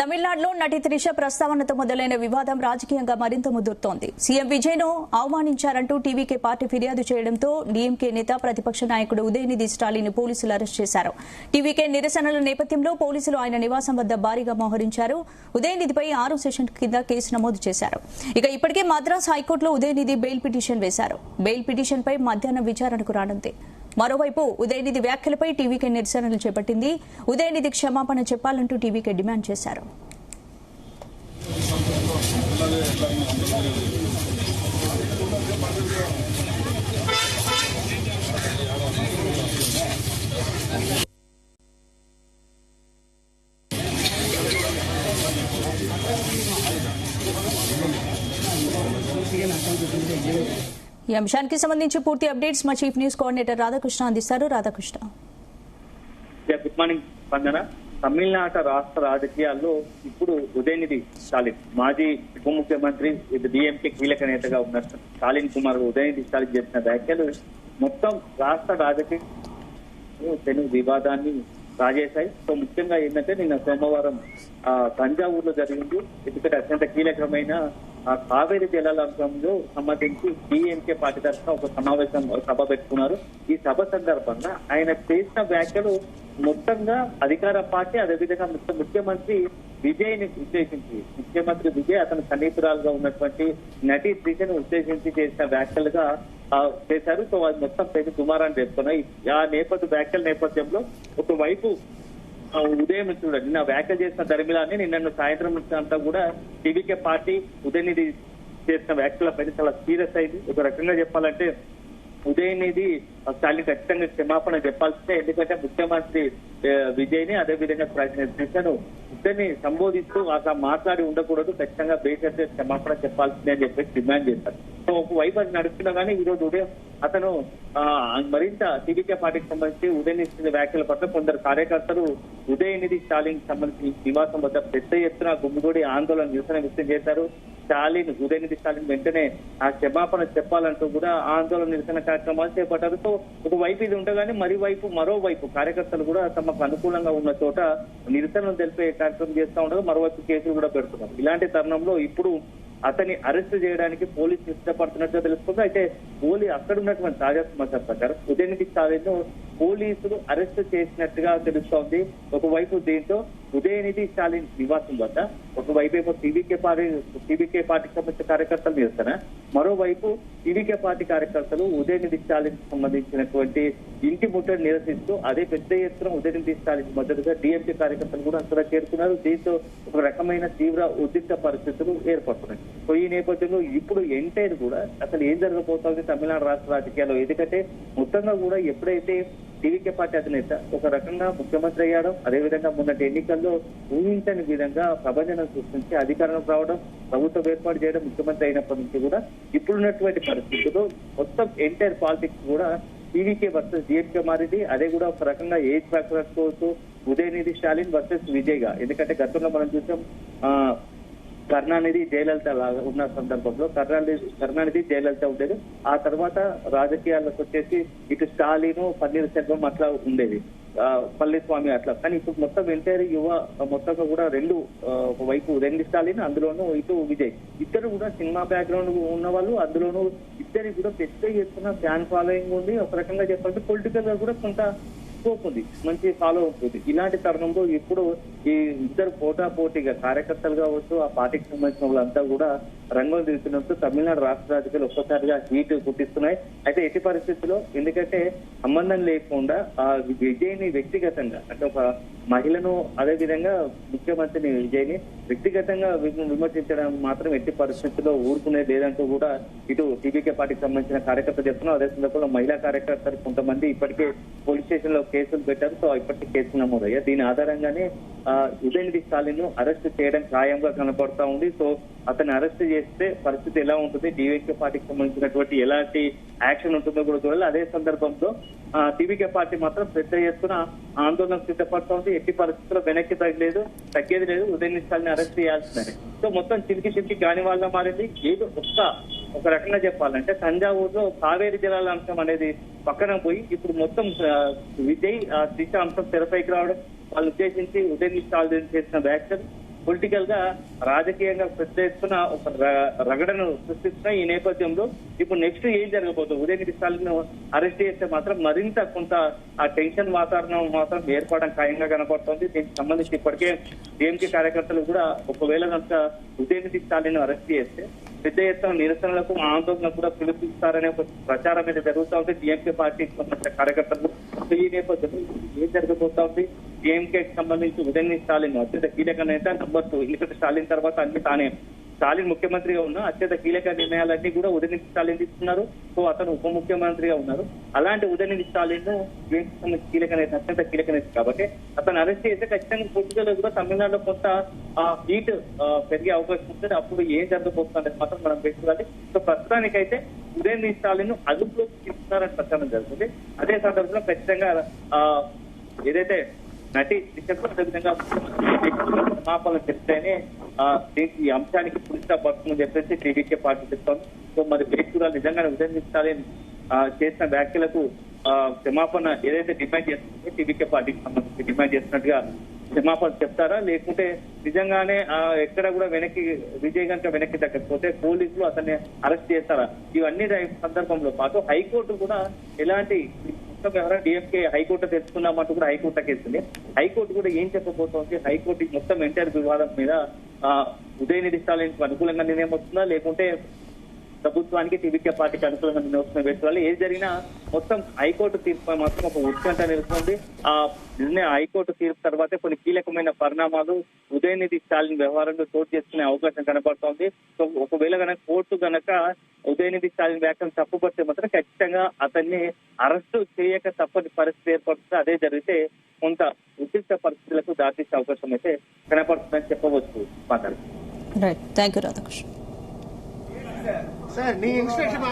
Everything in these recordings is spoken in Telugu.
తమిళనాడులో నటి త్రిష ప్రస్తావనతో మొదలైన వివాదం రాజకీయంగా మరింత ముదురుతోంది. సీఎం విజయ్ను అవమానించారంటూ టీవీకే పార్టీ ఫిర్యాదు చేయడంతో డీఎంకే నేత ప్రతిపక్ష నాయకుడు ఉదయనిధి స్టాలిన్ పోలీసులు అరెస్ట్ చేశారు. టీవీకే నిరసనల నేపథ్యంలో పోలీసులు ఆయన నివాసం వద్ద భారీగా మోహరించారు. ఉదయనిధిపై 6 సెషన్ కింద కేసు నమోదు చేశారు. ఇప్పటికే మద్రాస్ హైకోర్టులో ఉదయనిధి బెయిల్ పిటిషన్ వేశారు. బెయిల్ పిటిషన్పై మధ్యాహ్నం విచారణకు రానుంది. మరోవైపు ఉదయనిధి వ్యాఖ్యలపై టీవీకే నిరసనలు చేపట్టింది. ఉదయనిధి క్షమాపణ చెప్పాలంటూ టీవీకే డిమాండ్ చేశారు. ఈ అంశానికి సంబంధించి పూర్తి అప్డేట్స్ మా చీఫ్ న్యూస్ కోఆర్డినేటర్ రాధాకృష్ణ అందిస్తారు. రాధాకృష్ణ, గుడ్ మార్నింగ్ స్పందన. తమిళనాడు రాష్ట్ర రాజకీయాల్లో ఇప్పుడు ఉదయనిధి స్టాలిన్, మాజీ ఉప ముఖ్యమంత్రి, డిఎంకే కీలక నేతగా ఉన్న స్టాలిన్ కుమార్ ఉదయనిధి స్టాలిన్ చేసిన వ్యాఖ్యలు మొత్తం రాష్ట్ర రాజకీయ వివాదాన్ని రాజేశాయి. సో ముఖ్యంగా ఏంటంటే నిన్న సోమవారం తంజావూరులో జరిగింది. ఎందుకంటే అత్యంత కీలకమైన కావేరీ జలాల అంశంలో సంబంధించి డిఎంకే పార్టీ తరఫున ఒక సభ పెట్టుకున్నారు. ఈ సభ సందర్భంగా ఆయన చేసిన వ్యాఖ్యలు మొత్తంగా అధికార పార్టీ, అదేవిధంగా ముఖ్యమంత్రి విజయ్ ని ఉద్దేశించి, ముఖ్యమంత్రి విజయ్ అతను సన్నిహితురాలుగా ఉన్నటువంటి నటి త్రిషను ఉద్దేశించి చేసిన వ్యాఖ్యలుగా చేశారు. సో అది మొత్తం పెద్ద దుమారాన్ని చెప్తున్నాయి. ఆ వ్యాఖ్యల నేపథ్యంలో ఒకవైపు ఉదయం చూడండి, నిన్న వ్యాఖ్యలు చేసిన ధర్మిలాన్ని నిన్న సాయంత్రం అంతా కూడా టీవీకే పార్టీ ఉదయనిధి చేసిన వ్యాఖ్యలపై చాలా సీరియస్ అయింది. ఒక రకంగా చెప్పాలంటే ఉదయనిధి స్టాలిన్ ఖచ్చితంగా క్షమాపణ చెప్పాల్సిందే. ఎందుకంటే ముఖ్యమంత్రి విజయ్ ని, అదేవిధంగా త్రిషను ఇద్దరిని సంబోధిస్తూ అట్లా మాట్లాడి ఉండకూడదు, ఖచ్చితంగా బేషరతుగా క్షమాపణ చెప్పాల్సిందే అని చెప్పేసి డిమాండ్ చేశారు. సో ఒకవైపు అది నడుస్తున్నా కానీ ఈ రోజు ఉదయం అతను మరింత టీవీకే పార్టీకి సంబంధించి ఉదయనిధి వ్యాఖ్యల పట్ల కొందరు కార్యకర్తలు ఉదయనిధి స్టాలిన్ సంబంధించి నివాసం వద్ద పెద్ద ఎత్తున గుమ్మిగూడి ఆందోళన నిరసన వ్యక్తం చేశారు. ఉదయనిధి స్టాలిన్ వెంటనే ఆ క్షమాపణ చెప్పాలంటూ కూడా ఆందోళన నిరసన కార్యక్రమాలు చేపట్టారు. సో ఒకవైపు ఇది ఉండగానే మరోవైపు కార్యకర్తలు కూడా తమకు అనుకూలంగా ఉన్న చోట నిరసనలు తెలిపే కార్యక్రమం చేస్తూ ఉండగా మరోవైపు కేసులు కూడా పెడుతున్నారు. ఇలాంటి తరుణంలో ఇప్పుడు అతన్ని అరెస్ట్ చేయడానికి పోలీసులు ఇష్టపడుతున్నట్టుగా తెలుస్తుంది. అయితే అక్కడ ఉన్నటువంటి తాజా సమాచారం ప్రకారం ఉదయనిధి స్టాలిన్ పోలీసులు అరెస్ట్ చేసినట్టుగా తెలుస్తోంది. ఒకవైపు దీంతో ఉదయనిధి స్టాలిన్ నివాసం వద్ద ఒకవైపు టీవీకే పార్టీకి సంబంధించిన కార్యకర్తలు నిరసన, మరోవైపు టీవీకే పార్టీ కార్యకర్తలు ఉదయనిధి స్టాలిన్ సంబంధించినటువంటి ఇంటి ముట్టడి నిరసిస్తూ అదే పెద్ద ఎత్తున ఉదయనిధి స్టాలిన్ మద్దతుగా డిఎంకే కార్యకర్తలు కూడా అక్కడ చేరుకున్నారు. దీంతో ఒక రకమైన తీవ్ర ఉద్రిక్త పరిస్థితులు ఏర్పడుతున్నాయి. సో ఈ నేపథ్యంలో ఇప్పుడు ఎంటైర్ కూడా అసలు ఏం జరగబోతోంది తమిళనాడు రాష్ట్ర రాజకీయాల్లో, ఎందుకంటే మొత్తంగా కూడా ఎప్పుడైతే టీవీకే పార్టీ అధినేత ఒక రకంగా ముఖ్యమంత్రి అయ్యాడో, అదేవిధంగా మొన్నటి ఎన్నికల్లో ఊహించని విధంగా ప్రభంజనం సృష్టించి అధికారంలోకి రావడం, ప్రభుత్వం ఏర్పాటు చేయడం, ముఖ్యమంత్రి అయినప్పటి నుంచి కూడా ఇప్పుడున్నటువంటి పరిస్థితుల్లో మొత్తం ఎంటైర్ పాలిటిక్స్ కూడా టీవీకే వర్సెస్ డిఎంకే మారింది. అదే కూడా ఒక రకంగా ఏజ్ ఫ్యాక్టర్ కోవచ్చు ఉదయనిధి స్టాలిన్ వర్సెస్ విజయ్ గా. ఎందుకంటే గతంలో మనం చూసాం కరుణానిధి జయలలిత ఉన్న సందర్భంలో కరుణానిధి జయలలిత ఉండేది. ఆ తర్వాత రాజకీయాలకు వచ్చేసి ఇటు స్టాలిన్, పన్నీర్ సెల్వం అట్లా ఉండేది, పళనిస్వామి అట్లా. కానీ ఇప్పుడు మొత్తం ఎంటైర్ మొత్తంగా కూడా రెండు, ఒకవైపు ఉదయనిధి స్టాలిన్, అందులోనూ ఇటు విజయ్, ఇద్దరు కూడా సినిమా బ్యాక్గ్రౌండ్ ఉన్న వాళ్ళు, అందులోనూ ఇద్దరికి కూడా పెద్ద ఎత్తున ఫ్యాన్ ఫాలోయింగ్ ఉంది. ఒక రకంగా చెప్పాలంటే పొలిటికల్ గా కూడా కొంత స్కోప్ ఉంది, మంచి ఫాలో అవుతుంది. ఇలాంటి తరుణంలో ఇప్పుడు ఈ ఇద్దరు పోటాపోటీగా కార్యకర్తలు కావచ్చు, ఆ పార్టీకి సంబంధించిన వాళ్ళంతా కూడా రంగం దిగుతున్నట్టు తమిళనాడు రాష్ట్ర రాజకీయాలు ఒక్కసారిగా హీట్ పుట్టిస్తున్నాయి. అయితే ఎట్టి పరిస్థితుల్లో ఎందుకంటే సంబంధం లేకుండా ఆ విజయ్ ని వ్యక్తిగతంగా, అంటే ఒక మహిళను, అదేవిధంగా ముఖ్యమంత్రిని విజయ్ ని వ్యక్తిగతంగా విమర్శించడం మాత్రం ఎట్టి పరిస్థితుల్లో ఊరుకునేది లేదంటూ కూడా ఇటు టీవీకే పార్టీకి సంబంధించిన కార్యకర్తలు చెప్తున్నారు. అదే సందర్భంలో మహిళా కార్యకర్తలు కొంతమంది ఇప్పటికే పోలీస్ స్టేషన్ లో కేసులు పెట్టారు. సో ఇప్పటికీ కేసులు నమోదయ్యాయి. దీని ఆధారంగానే ఉదయనిధి స్టాలిన్ ను అరెస్ట్ చేయడం ఖాయంగా కనపడతా ఉంది. సో అతన్ని అరెస్ట్ చేస్తే పరిస్థితి ఎలా ఉంటుంది, టీవీకే పార్టీకి సంబంధించినటువంటి ఎలాంటి యాక్షన్ ఉంటుందో కూడా చూడాలి. అదే సందర్భంలో టీవీకే పార్టీ మాత్రం పెద్ద ఎత్తున ఆందోళన సిద్ధపడుతోంది. ఎట్టి పరిస్థితుల్లో వెనక్కి తగ్గేది లేదు, ఉదయనిధి స్టాలిన్ అరెస్ట్ చేయాల్సిందని. సో మొత్తం చిరికి గాని వాళ్ళ మారింది. ఏదో ఒక రకంగా చెప్పాలంటే తంజావూరులో కావేరీ జలాల అంశం అనేది పక్కన పోయి ఇప్పుడు మొత్తం విజయ్ దిశ అంశం తెరపైకి రావడం, వాళ్ళు ఉద్దేశించి ఉదయనిధి స్టాలిన్ చేసిన వ్యాఖ్యలు, పొలిటికల్ గా రాజకీయంగా పెద్ద ఎత్తున ఒక రగడను సృష్టిస్తున్న ఈ నేపథ్యంలో ఇప్పుడు నెక్స్ట్ ఏం జరగబోతుంది? ఉదయనిధి స్టాలిన్ అరెస్ట్ చేస్తే మాత్రం మరింత కొంత ఆ టెన్షన్ వాతావరణం మాత్రం ఏర్పడడం ఖాయంగా కనపడుతోంది. దీనికి సంబంధించి ఇప్పటికే డిఎంకే కార్యకర్తలు కూడా ఒకవేళ కనుక ఉదయనిధి స్టాలిన్ అరెస్ట్ చేస్తే పెద్ద ఎత్తున నిరసనలకు ఆందోళనకు కూడా పిలుపునిస్తారనే ఒక ప్రచారం మీద జరుగుతూ ఉంది డిఎంకే పార్టీకి సంబంధించిన కార్యకర్తలు. ఈ నేపథ్యంలో ఏం జరగబోతా ఉంది? డిఎంకేకి సంబంధించి ఉదయనిధి స్టాలిన్ అత్యంత కీలక నేత, నంబర్ 2. ఎందుకంటే స్టాలిన్ తర్వాత అన్ని తానే. స్టాలిన్ ముఖ్యమంత్రిగా ఉన్న అత్యంత కీలక నిర్ణయాలన్నీ కూడా ఉదయనిధి స్టాలిన్ తీసుకున్నారు. సో అతను ఉప ముఖ్యమంత్రిగా ఉన్నారు. అలాంటి ఉదయనిధి స్టాలిన్ కీలక నేత, అత్యంత కీలక నేత కాబట్టి అతను అరెస్ట్ చేస్తే ఖచ్చితంగా పొలిటికల్ కూడా తమిళనాడులో కొంత హీట్ పెరిగే అవకాశం ఉంటుంది. అప్పుడు ఏం జరగబోతుంది మాత్రం మనం పెట్టుకోవాలి. సో ప్రస్తుతానికైతే ఉదయనిధి స్టాలిన్ అదుపులోకి తీసుకున్నారని ప్రచారం జరుగుతుంది. అదే సందర్భంలో ఖచ్చితంగా ఏదైతే నటి దిశకు అదేవిధంగా క్షమాపణలు చెప్తేనే ఈ అంశానికి పులిస్తా పడుతుందని చెప్పేసి టీవీకే పార్టీ చెప్తోంది. సో మరి బేసిక్గా నిజంగానే ఉదయనిధి స్టాలిన్ చేసిన వ్యాఖ్యలకు క్షమాపణ ఏదైతే డిమాండ్ చేస్తుందో టీవీకే పార్టీకి సంబంధించి డిమాండ్ చేస్తున్నట్టుగా క్షమాపణ చెప్తారా, లేకుంటే నిజంగానే ఎక్కడ కూడా విజయ్ గంట వెనక్కి తగ్గకపోతే పోలీసులు అతన్ని అరెస్ట్ చేస్తారా? ఇవన్నీ సందర్భంలో పాటు హైకోర్టు కూడా ఎలాంటి ఎవరైనా డిఎంకే హైకోర్టు తెలుసుకున్నామంటూ కూడా హైకోర్టు కేసుంది. హైకోర్టు కూడా ఏం చెప్పబోతోంది? హైకోర్టు మొత్తం ఎంటైర్ వివాదం మీద ఉదయనిధి స్టాలిన్ అనుకూలంగా నిర్ణయం వస్తుందా, లేకుంటే ప్రభుత్వానికి టీవీకే పార్టీకి అనుకూలంగా నిర్ణయం పెట్టుకోవాలి? ఏది జరిగినా మొత్తం హైకోర్టు తీర్పు మాత్రం ఒక ఉత్కంఠ నిలుస్తుంది. ఆ నిర్ణయం హైకోర్టు తీర్పు తర్వాతే కొన్ని కీలకమైన పరిణామాలు ఉదయనిధి స్టాలిన్ వ్యవహారంలో చోటు చేసుకునే అవకాశం కనపడుతోంది. సో ఒకవేళ కనుక కోర్టు గనక ఉదయనిధి స్టాలిన్ వ్యాఖ్యలు తప్పుపడితే మాత్రం ఖచ్చితంగా అతన్ని అరెస్టు చేయక తప్పని పరిస్థితి ఏర్పడుతుంది. అదే జరిగితే కొంత ఉద్రిక్త పరిస్థితులకు దారితీసే అవకాశం అయితే కనపడుతుందని చెప్పవచ్చు. Thank you Radhakrishna. సార్ నీ ఇన్స్ట్రక్షన్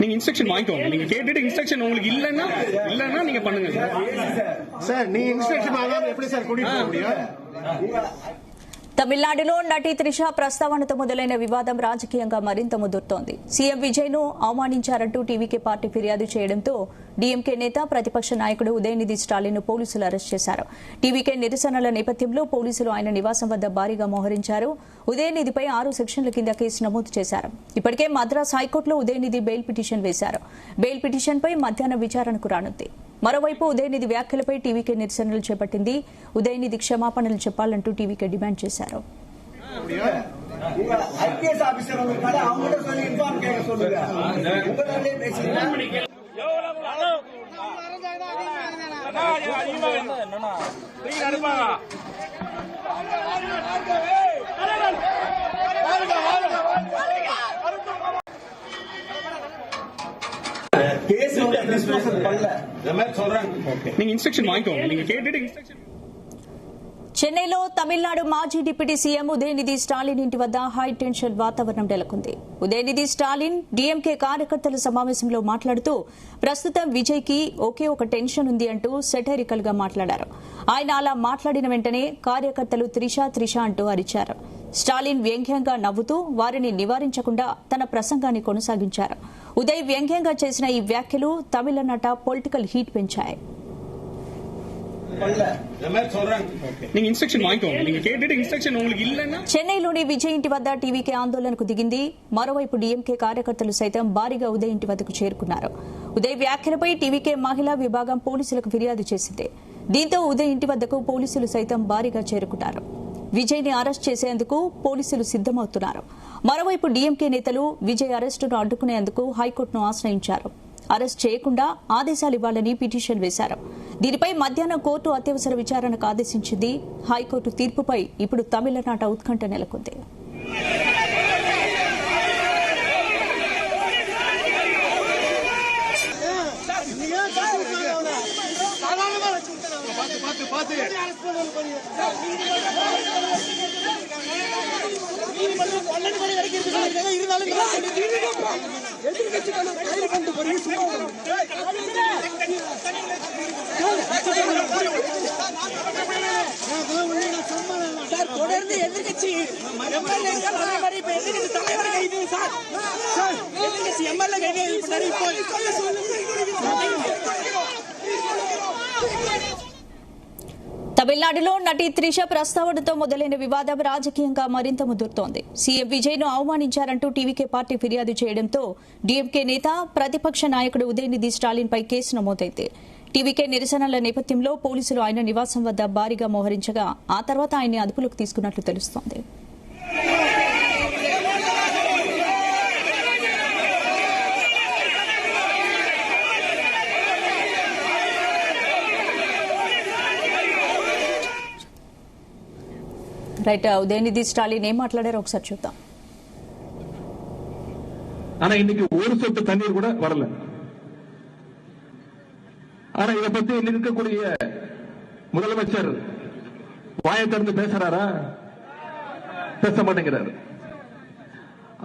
நீங்க இன்ஸ்ட்ரக்ஷன் வாங்கிக்கோங்க. நீங்க கேட்டுட்டு இன்ஸ்ட்ரக்ஷன் உங்களுக்கு இல்லன்னா நீங்க பண்ணுங்க சார். நீ இன்ஸ்ட்ரக்ஷன் வாங்காம எப்படி சார் கூட்டிட்டு போக முடியும்? తమిళనాడులో నటి త్రిష ప్రస్తావనతో మొదలైన వివాదం రాజకీయంగా మరింత ముదురుతోంది. సీఎం విజయ్ ను అవమానించారంటూ టీవీకే పార్టీ ఫిర్యాదు చేయడంతో డీఎంకే నేత ప్రతిపక్ష నాయకుడు ఉదయనిధి స్టాలిన్ ను పోలీసులు అరెస్ట్ చేశారు. టీవీకే నిరసనల నేపథ్యంలో పోలీసులు ఆయన నివాసం వద్ద భారీగా మోహరించారు. ఉదయనిధిపై 6 సెక్షన్ల కింద కేసు నమోదు చేశారు. ఇప్పటికే మద్రాస్ హైకోర్టులో ఉదయనిధి బెయిల్ పిటిషన్ వేశారు. బెయిల్ పిటిషన్పై మధ్యాహ్నం విచారణకు రానుంది. మరోవైపు ఉదయనిధి వ్యాఖ్యలపై టీవీకే నిరసనలు చేపట్టింది. ఉదయనిధి క్షమాపణలు చెప్పాలంటూ టీవీకే డిమాండ్ చేశారు. நீங்க இன்ஸ்ட்ரக்ஷன் வாங்கிக்கோங்க. நீங்க கேட்டுட்டு இன்ஸ்ட்ரக்ஷன். చెన్నైలో తమిళనాడు మాజీ డిప్యూటీ సీఎం ఉదయనిధి స్టాలిన్ ఇంటి వద్ద హై టెన్షన్ వాతావరణం నెలకొంది. ఉదయనిధి స్టాలిన్ డీఎంకే కార్యకర్తల సమావేశంలో మాట్లాడుతూ ప్రస్తుతం విజయ్ కి ఒకే ఒక టెన్షన్ ఉంది అంటూ సెటైరికల్ గా మాట్లాడారు. ఆయన అలా మాట్లాడిన వెంటనే కార్యకర్తలు త్రిష అంటూ అరిచారు. స్టాలిన్ వ్యంగ్యంగా నవ్వుతూ వారిని నివారించకుండా తన ప్రసంగాన్ని కొనసాగించారు. ఉదయ్ వ్యంగ్యంగా చేసిన ఈ వ్యాఖ్యలు తమిళనాట పొలిటికల్ హీట్ పెంచాయి. நீங்க இன்ஸ்ட்ரக்ஷன் வாங்கிக்கோங்க. நீங்க கேட்டுட்டு இன்ஸ்ட்ரக்ஷன் உங்களுக்கு இல்லன்னா. చెన్నైలోని విజయ్ ఇంటి వద్ద టీవీకే ఆందోళనకు దిగింది. మరోవైపు డీఎంకే కార్యకర్తలు సైతం భారీగా ఉదయ్ ఇంటి వద్దకు చేరుకున్నారు. ఉదయ్ వ్యాఖ్యలపై టీవీకే మహిళా విభాగం పోలీసులకు ఫిర్యాదు చేసింది. దీంతో ఉదయ్ ఇంటి వద్దకు పోలీసులు సైతం భారీగా చేరుకున్నారు. విజయ్ ని అరెస్ట్ చేసేందుకు పోలీసులు సిద్దమవుతున్నారు. మరోవైపు డీఎంకే నేతలు విజయ్ అరెస్టును అడ్డుకునేందుకు హైకోర్టును ఆశ్రయించారు. అరెస్ట్ చేయకుండా ఆదేశాలు ఇవ్వాలని పిటిషన్ వేశారు. దీనిపై మధ్యాహ్నం కోర్టు అత్యవసర విచారణకు ఆదేశించింది. హైకోర్టు తీర్పుపై ఇప్పుడు తమిళనాట ఉత్కంఠ నెలకొంది. இருந்தாலும் சார் தொடர்ந்து எதிர்கட்சி எம்எல்ஏக்கள் அதே மாதிரி இப்ப எதிர்கட்சி தலைவர் கைது சார் எதிர்கட்சி எம்எல்ஏ கைது తమిళనాడులో నటి త్రిష ప్రస్తావనతో మొదలైన వివాదం రాజకీయంగా మరింత ముదురుతోంది. సీఎం విజయ్ను అవమానించారంటూ టీవీకే పార్టీ ఫిర్యాదు చేయడంతో డీఎంకే నేత ప్రతిపక్ష నాయకుడు ఉదయనిధి స్టాలిన్పై కేసు నమోదైంది. టీవీకే నిరసనల నేపథ్యంలో పోలీసులు ఆయన నివాసం వద్ద భారీగా మోహరించగా ఆ తర్వాత ఆయన్ని అదుపులోకి తీసుకున్నట్లు తెలుస్తోంది. రైట్, ఉదయనిధి స్టాలిన్ ఏం మాట్లాడారో ఒకసారి చూద్దాం. ஆனா இன்னைக்கு ஒரு சொட்டு தண்ணீர் கூட வரல. ஆனா இதை பத்தி இன்னைக்கு இருக்கக்கூடிய முதலமைச்சர் வாயை திறந்து பேசுறாரா? பேச மாட்டேங்கிறாரு.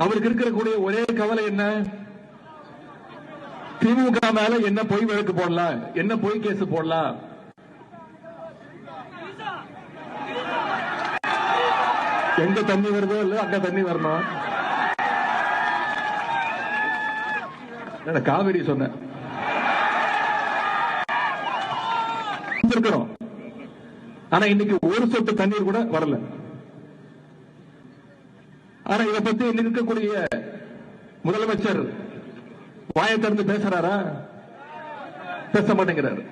அவருக்கு இருக்கக்கூடிய ஒரே கவலை என்ன? திமுக மேல என்ன பொய் வழக்கு போடலாம், என்ன பொய் கேஸ் போடலாம். எங்க தண்ணி வருதோ இல்ல அங்க தண்ணி வரணும். காவிரி சொன்ன இருக்கிறோம். ஆனா இன்னைக்கு ஒரு சொட்டு தண்ணீர் கூட வரல. ஆனா இதை பத்தி இன்னைக்கு இருக்கக்கூடிய முதலமைச்சர் வாயை திறந்து பேசுறாரா? பேச மாட்டேங்கிறாரு.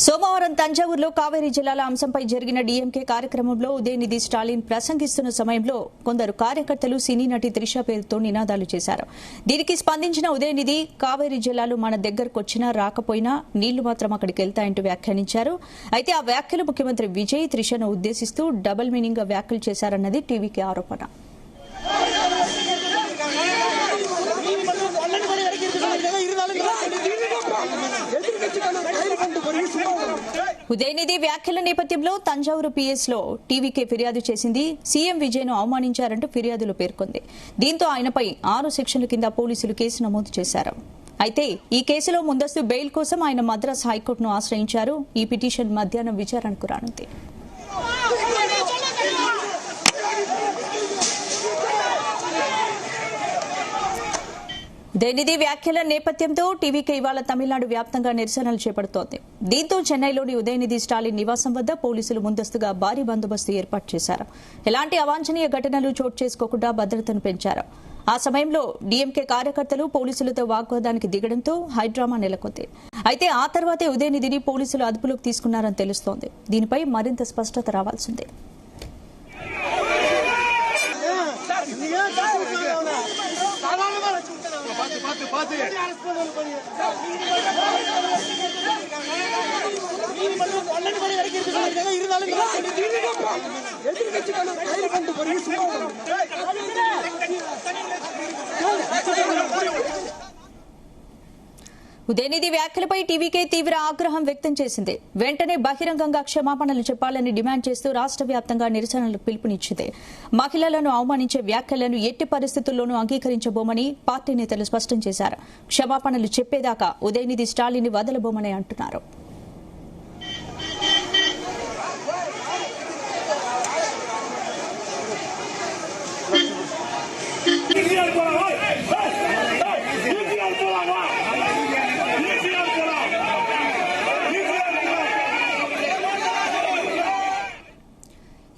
సోమవారం తంజావూరులో కావేరీ జిల్లాల అంశంపై జరిగిన డీఎంకే కార్యక్రమంలో ఉదయనిధి స్టాలిన్ ప్రసంగిస్తున్న సమయంలో కొందరు కార్యకర్తలు సినీ నటి త్రిష పేరుతో నినాదాలు చేశారు. దీనికి స్పందించిన ఉదయనిధి కావేరీ జిల్లాలు మన దగ్గరకొచ్చినా రాకపోయినా నీళ్లు మాత్రం అక్కడికి వెళ్తాయంటూ వ్యాఖ్యానించారు. అయితే ఆ వ్యాఖ్యలు ముఖ్యమంత్రి విజయ్ త్రిషను ఉద్దేశిస్తూ డబుల్ మీనింగ్ గా వ్యాఖ్యలు చేశారన్నది టీవీకే ఆరోపణ. ఉదయనిధి వ్యాఖ్యల నేపథ్యంలో తంజావూరు పీఎస్ లో టీవీకే ఫిర్యాదు చేసింది. సీఎం విజయ్ను అవమానించారంటూ ఫిర్యాదులో పేర్కొంది. దీంతో ఆయనపై 6 సెక్షన్ల కింద పోలీసులు కేసు నమోదు చేశారు. అయితే ఈ కేసులో ముందస్తు బెయిల్ కోసం ఆయన మద్రాస్ హైకోర్టును ఆశ్రయించారు. ఈ పిటిషన్ మధ్యాహ్నం విచారణకు రానుంది. ఉదయనిధి వ్యాఖ్యల నేపథ్యంతో టీవీకే ఇవాళ తమిళనాడు వ్యాప్తంగా నిరసనలు చేపడుతోంది. దీంతో చెన్నైలోని ఉదయనిధి స్టాలిన్ నివాసం వద్ద పోలీసులు ముందస్తుగా భారీ బందోబస్తు ఏర్పాటు చేశారు. ఎలాంటి అవాంఛనీయ ఘటనలు చోటు చేసుకోకుండా భద్రతను పెంచారు. ఆ సమయంలో డీఎంకే కార్యకర్తలు పోలీసులతో వాగ్వాదానికి దిగడంతో హైడ్రామా నెలకొంది. అయితే ఆ తర్వాతే ఉదయనిధిని పోలీసులు అదుపులోకి తీసుకున్నారని తెలుస్తోంది. దీనిపై మరింత స్పష్టత రావాల్సిందే. ఉదయనిధి వ్యాఖ్యలపై టీవీకే తీవ్ర ఆగ్రహం వ్యక్తం చేసింది. వెంటనే బహిరంగంగా క్షమాపణలు చెప్పాలని డిమాండ్ చేస్తూ రాష్ట్ర వ్యాప్తంగా నిరసనలకు పిలుపునిచ్చింది. మహిళలను అవమానించే వ్యాఖ్యలను ఎట్టి పరిస్థితుల్లోనూ అంగీకరించబోమని పార్టీ నేతలు స్పష్టం చేశారు. క్షమాపణలు చెప్పేదాకా ఉదయనిధి స్టాలిన్ వదలబోమని అంటున్నారు.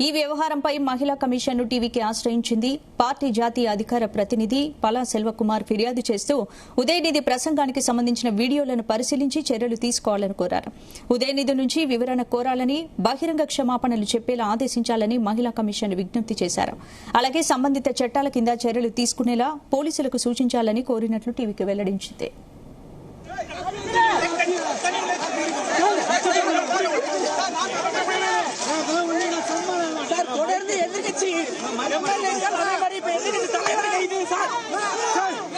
ఈ వ్యవహారంపై మహిళా కమిషన్ను టీవీకి ఆశ్రయించింది. పార్టీ జాతీయ అధికార ప్రతినిధి పలా సెల్వకుమార్ ఫిర్యాదు చేస్తూ ఉదయనిధి ప్రసంగానికి సంబంధించిన వీడియోలను పరిశీలించి చర్యలు తీసుకోవాలని కోరారు. ఉదయనిధి నుంచి వివరణ కోరాలని, బహిరంగ క్షమాపణలు చెప్పేలా ఆదేశించాలని మహిళా కమిషన్ విజ్ఞప్తి చేశారు. అలాగే సంబంధిత చట్టాల కింద చర్యలు తీసుకునేలా పోలీసులకు సూచించాలని కోరినట్లు టీవీకి వెల్లడించింది. தொடர்ந்து எதிர்கட்சி எம்எல்ஏக்கள் அதே மாதிரி இப்ப எதிர்கட்சி தலைவர் கைது சார்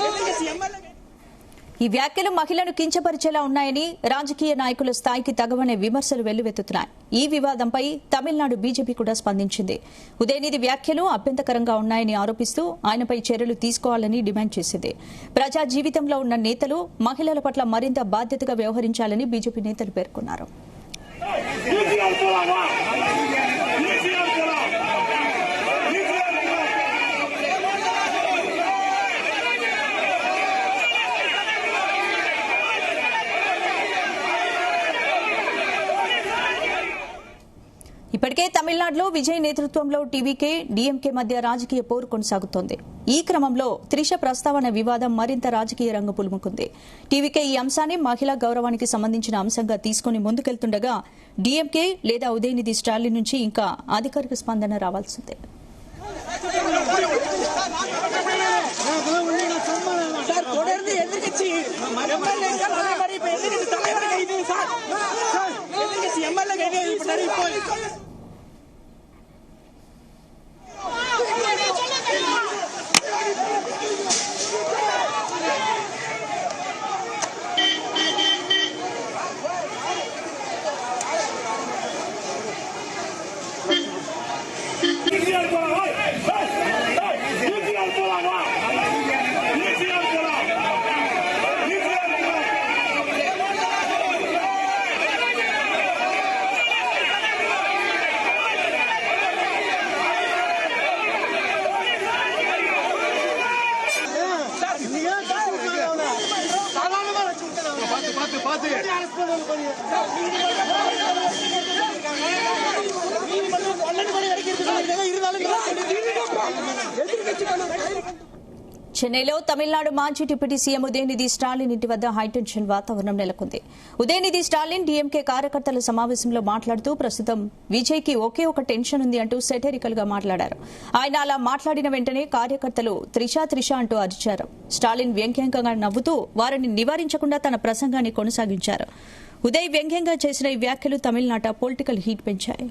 எதிர்கட்சி எம்எல்ஏ ఈ వ్యాఖ్యలు మహిళను కించపరిచేలా ఉన్నాయని రాజకీయ నాయకుల స్థాయికి తగవనే విమర్శలు వెల్లువెత్తుతున్నాయి. ఈ వివాదంపై తమిళనాడు బీజేపీ కూడా స్పందించింది. ఉదయనిధి వ్యాఖ్యలు అభ్యంతకరంగా ఉన్నాయని ఆరోపిస్తూ ఆయనపై చర్యలు తీసుకోవాలని డిమాండ్ చేసింది. ప్రజా జీవితంలో ఉన్న నేతలు మహిళల పట్ల మరింత బాధ్యతగా వ్యవహరించాలని బీజేపీ నేతలు పేర్కొన్నారు. ఇప్పటికే తమిళనాడులో విజయ్ నేతృత్వంలో టీవీకే డీఎంకే మధ్య రాజకీయ పోరు కొనసాగుతోంది. ఈ క్రమంలో త్రిష ప్రస్తావన వివాదం మరింత రాజకీయ రంగు పులుముకుంది. టీవీకే ఈ అంశాన్ని మహిళా గౌరవానికి సంబంధించిన అంశంగా తీసుకుని ముందుకెళ్తుండగా డీఎంకే లేదా ఉదయనిధి స్టాలిన్ నుంచి ఇంకా అధికారిక స్పందన రావాల్సిందే. தொடர்ந்து எதிர்கட்சி எம்எல்ஏக்கள் அதே மாதிரி இப்ப எதிர்கட்சி தலைவர் கைது சார் எதிர்கட்சி எம்எல்ஏ கைது பண்ணாரு. இப்போ చెన్నైలో తమిళనాడు మాజీ డిప్యూటీ సీఎం ఉదయనిధి స్టాలిన్ ఇంటి వద్ద హైటెన్షన్ వాతావరణం నెలకొంది. ఉదయనిధి స్టాలిన్ డీఎంకే కార్యకర్తల సమావేశంలో మాట్లాడుతూ ప్రస్తుతం విజయ్ కి ఒకే ఒక టెన్షన్ ఉంది అంటూ సెటరికల్ గా మాట్లాడారు. ఆయన అలా మాట్లాడిన వెంటనే కార్యకర్తలు త్రిష అంటూ అరిచారు. స్టాలిన్ వ్యంగ్యంగా నవ్వుతూ వారిని నివారించకుండా తన ప్రసంగాన్ని కొనసాగించారు. ఉదయ్ వ్యంగ్యంగా చేసిన ఈ వ్యాఖ్యలు తమిళనాట పొలిటికల్ హీట్ పెంచాయి.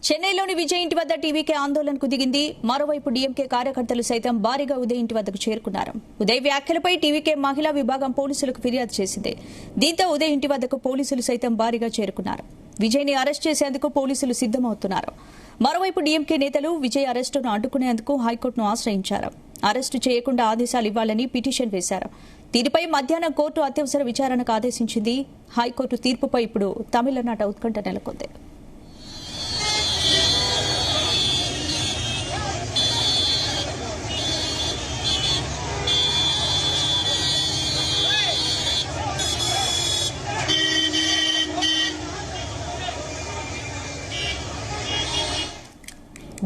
చెన్నైలోని విజయ్ ఇంటి వద్ద టీవీకే ఆందోళనకు దిగింది. మరోవైపు డీఎంకే కార్యకర్తలు సైతం భారీగా ఉదయ్ ఇంటి వద్దకు చేరుకున్నారు. ఉదయ్ వ్యాఖ్యలపై టీవీకే మహిళా విభాగం పోలీసులకు ఫిర్యాదు చేసింది. దీంతో ఉదయ్ ఇంటి వద్దకు పోలీసులు సైతం భారీగా చేరుకున్నారు. విజయ్ ని అరెస్ట్ చేసేందుకు పోలీసులు సిద్దమవుతున్నారు. మరోవైపు డీఎంకే నేతలు విజయ్ అరెస్టును అడ్డుకునేందుకు హైకోర్టును ఆశ్రయించారు. అరెస్టు చేయకుండా ఆదేశాలు ఇవ్వాలని పిటిషన్ వేశారు. దీనిపై మధ్యాహ్నం కోర్టు అత్యవసర విచారణకు ఆదేశించింది. హైకోర్టు తీర్పుపై ఇప్పుడు తమిళనాట ఉత్కంఠ నెలకొంది.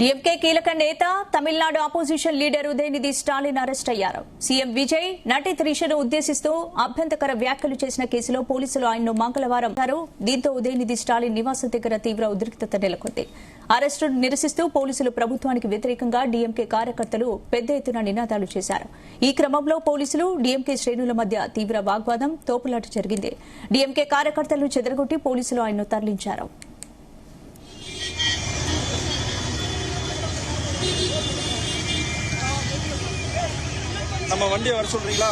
డీఎంకే కీలక నేత Tamil Nadu opposition leader Udhayanidhi Stalin arrest అయ్యారు. సీఎం విజయ్ నటి త్రిషను ఉద్దేశిస్తూ అభ్యంతకర వ్యాఖ్యలు చేసిన కేసులో పోలీసులు ఆయన్ను మంగళవారం దీంతో ఉదయనిధి స్టాలిన్ నివాసం దగ్గర తీవ్ర ఉద్రిక్తత నెలకొంది. అరెస్టును నిరసిస్తూ పోలీసులు ప్రభుత్వానికి వ్యతిరేకంగా డీఎంకే కార్యకర్తలు పెద్ద ఎత్తున నినాదాలు చేశారు. ఈ క్రమంలో పోలీసులు డీఎంకే శ్రేణుల మధ్య తీవ్ర వాగ్వాదం, తోపులాట జరిగింది. డీఎంకే కార్యకర్తలను చెదరగొట్టి పోలీసులు ఆయన్ను తరలించారు. நம்ம வண்டியை வர சொல்றீங்களா?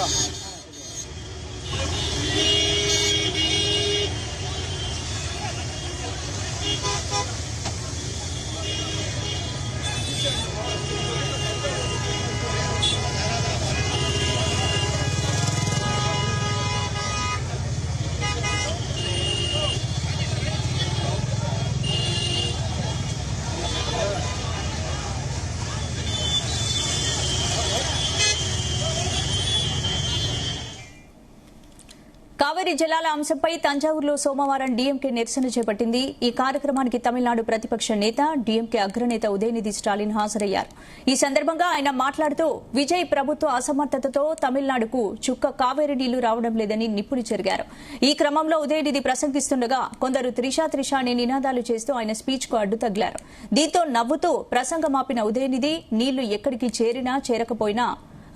కావేరీ జలాల అంశంపై తంజావూరులో సోమవారం డీఎంకే నిరసన చేపట్టింది. ఈ కార్యక్రమానికి తమిళనాడు ప్రతిపక్ష నేత డీఎంకే అగ్రనేత ఉదయనిధి స్టాలిన్ హాజరయ్యారు. ఈ సందర్భంగా ఆయన మాట్లాడుతూ విజయ్ ప్రభుత్వ అసమర్థతతో తమిళనాడుకు చుక్క కావేరీ నీళ్లు రావడం లేదని నిప్పులు చెరిగారు. ఈ క్రమంలో ఉదయనిధి ప్రసంగిస్తుండగా కొందరు త్రిషా అని నినాదాలు చేస్తూ ఆయన స్పీచ్ కు అడ్డు తగిలారు. దీంతో నవ్వుతూ ప్రసంగమాపిన ఉదయనిధి నీళ్లు ఎక్కడికి చేరినా చేరకపోయినా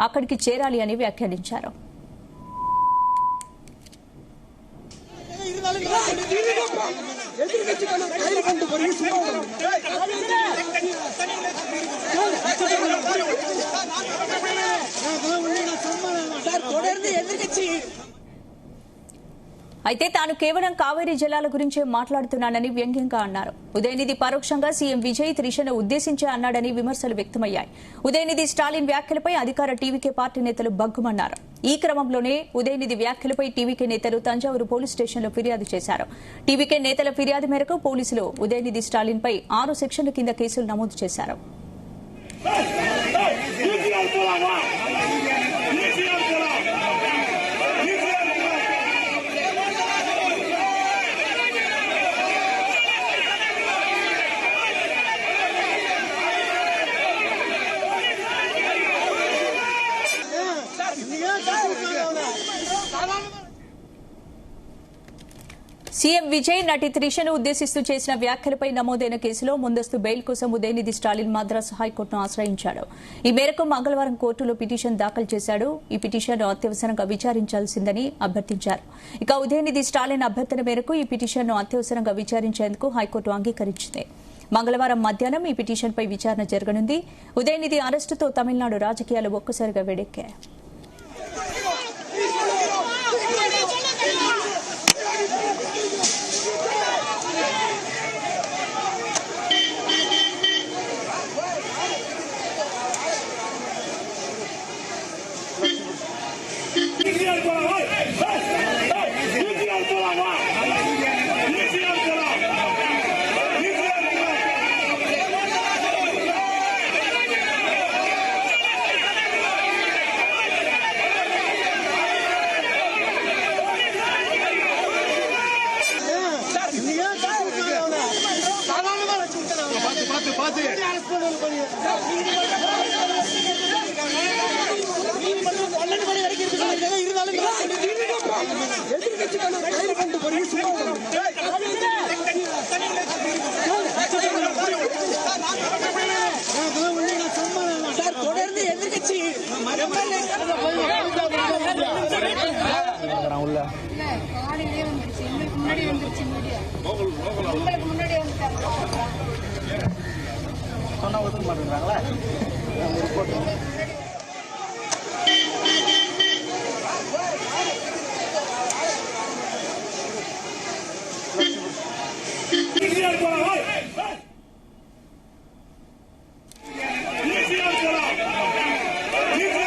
అక్కడికి చేరాలి అని వ్యాఖ్యానించారు. అయితే తాను కేవలం కావేరీ జలాల గురించే మాట్లాడుతున్నానని వ్యంగ్యంగా అన్నారు. ఉదయనిధి పరోక్షంగా సీఎం విజయ్ త్రిషను ఉద్దేశించే అన్నాడని విమర్శలు వ్యక్తమయ్యాయి. ఉదయనిధి స్టాలిన్ వ్యాఖ్యలపై అధికార టీవీకే పార్టీ నేతలు బగ్గుమన్నారు. ఈ క్రమంలోనే ఉదయనిధి వ్యాఖ్యలపై టీవీకే నేతలు తంజావూరు పోలీస్ స్టేషన్లో ఫిర్యాదు చేశారు. టీవీకే నేతల ఫిర్యాదు మేరకు పోలీసులు ఉదయనిధి స్టాలిన్పై 6 సెక్షన్ల కింద కేసులు నమోదు చేశారు. సీఎం విజయ్ నటి త్రిషను ఉద్దేశిస్తూ చేసిన వ్యాఖ్యలపై నమోదైన కేసులో ముందస్తు బెయిల్ కోసం ఉదయనిధి స్టాలిన్ మద్రాసు హైకోర్టును ఆశ్రయించాడు. ఈ మేరకు మంగళవారం కోర్టులో పిటిషన్ దాఖలు చేశాడు. ఈ పిటిషన్ను అత్యవసరంగా విచారించాల్సిందని అభ్యర్థించారు. ఇక ఉదయనిధి స్టాలిన్ అభ్యర్థన మేరకు ఈ పిటిషన్ను అత్యవసరంగా విచారించేందుకు హైకోర్టు అంగీకరించింది. మంగళవారం మధ్యాహ్నం ఈ పిటిషన్పై విచారణ జరగనుంది. ఉదయనిధి అరెస్టుతో తమిళనాడు రాజకీయాలు ఒక్కసారిగా వేడెక్కాయి.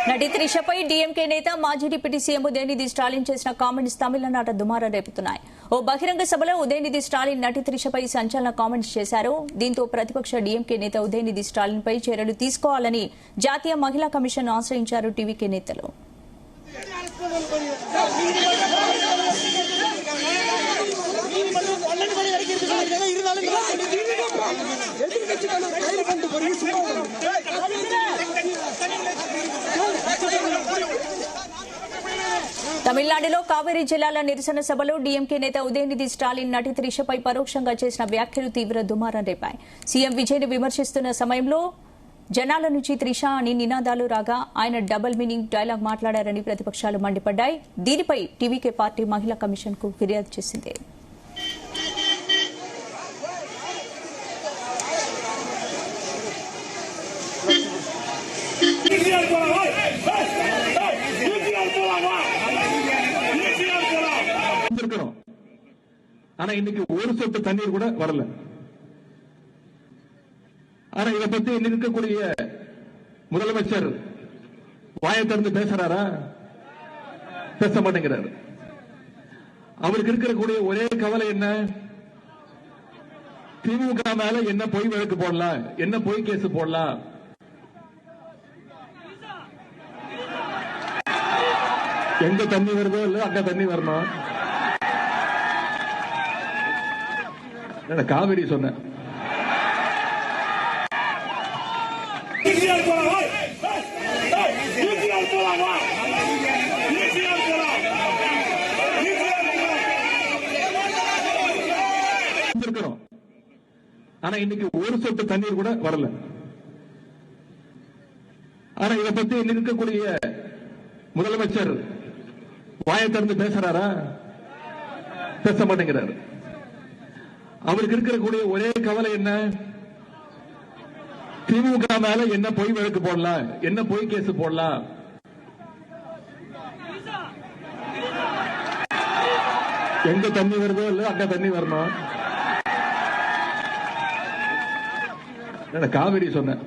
నటి త్రిషపై డీఎంకే నేత మాజీ డిప్యూటీ సీఎం ఉదయనిధి స్టాలిన్ చేసిన కామెంట్స్ తమిళనాట దుమారం రేపుతున్నాయి. ఓ బహిరంగ సభలో ఉదయనిధి స్టాలిన్ నటి త్రిషపై సంచలన కామెంట్స్ చేశారు. దీంతో ప్రతిపక్ష డీఎంకే నేత ఉదయనిధి స్టాలిన్ పై చర్యలు తీసుకోవాలని జాతీయ మహిళా కమిషన్ ఆశ్రయించారు టీవీకే నేతలు. తమిళనాడులో కావేరీ జలాల నిరసన సభలో డీఎంకే నేత ఉదయనిధి స్టాలిన్ నటి త్రిషపై పరోక్షంగా చేసిన వ్యాఖ్యలు తీవ్ర దుమారం రేపాయి. సీఎం విజయ్ ను విమర్శిస్తున్న సమయంలో జనాల నుంచి త్రిష అని నినాదాలు రాగా ఆయన డబుల్ మీనింగ్ డైలాగ్ మాట్లాడారని ప్రతిపక్షాలు మండిపడ్డాయి. దీనిపై టీవీకే పార్టీ మహిళా కమిషన్ కు ఫిర్యాదు చేసింది. ஆனா இன்னைக்கு ஒரு சொட்டு தண்ணீர் கூட வரல. ஆனா இதை பத்தி இன்னைக்கு இருக்கக்கூடிய முதலமைச்சர் வாயை திறந்து பேசுறாரா? பேச மாட்டேங்கிறாரு. அவருக்கு இருக்கக்கூடிய ஒரே கவலை என்ன? திமுக மேல என்ன பொய் வழக்கு போடலாம், என்ன பொய் கேஸ் போடலாம். எங்க தண்ணி வருதோ இல்ல அங்க தண்ணி வரணும். காவிரி சொன்னேன். ஆனா இன்னைக்கு ஒரு சொட்டு தண்ணீர் கூட வரல. ஆனா இதை பத்தி இருக்கக்கூடிய முதலமைச்சர் வாயை திறந்து பேசுறாரா? பேச மாட்டேங்கிறார். அவருக்கு இருக்கக்கூடிய ஒரே கவலை என்ன? திமுக மேல என்ன பொய் வழக்கு போடலாம், என்ன பொய் கேஸ் போடலாம். எங்க தண்ணி வருதோ இல்ல அங்க தண்ணி வரணும். காவிரி சொன்னேன்.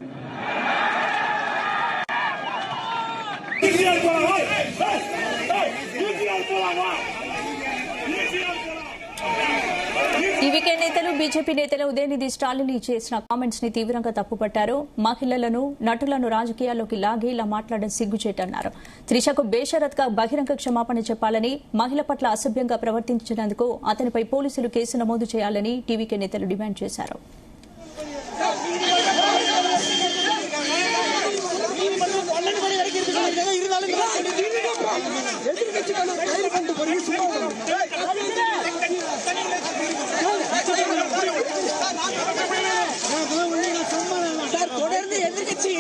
ఈ వీకెండ్ నేతలు బీజేపీ నేతలు ఉదయనిధి స్టాలిన్ చేసిన కామెంట్స్ ని తీవ్రంగా తప్పుపట్టారు. మహిళలను నటులను రాజకీయాల్లోకి లాగి ఇలా మాట్లాడడం సిగ్గుచేటన్నారు. త్రిషకు బేషరత్గా బహిరంగ క్షమాపణ చెప్పాలని, మహిళ పట్ల అసభ్యంగా ప్రవర్తించినందుకు అతనిపై పోలీసులు కేసు నమోదు చేయాలని టీవీకే నేతలు డిమాండ్ చేశారు. தொடர்ந்து எதிர்கட்சி